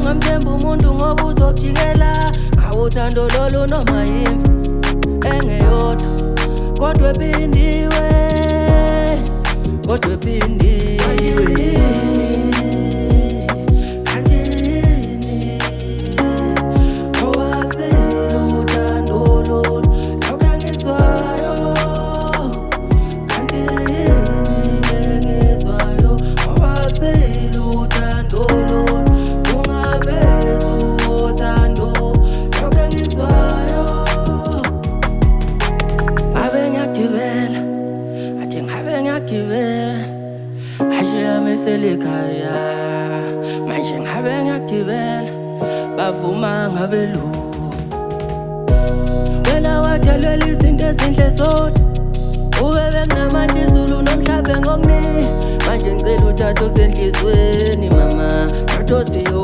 ungamthemba umuntu ngoba uzokujikela. Awuthando lolu noma yimfi engeyodwa, kodwa ephindiwe, kodwa ephindiwe. Ekhaya manje ngabe ngiyagibela bavuma ngabelu. Wena wathelwela izinto ezinhle zodwa, ubebe kunamandla izulu nomhlaba ngokuningi. Manje ngicela uthathe okusenhlizweni mama, nothoziyo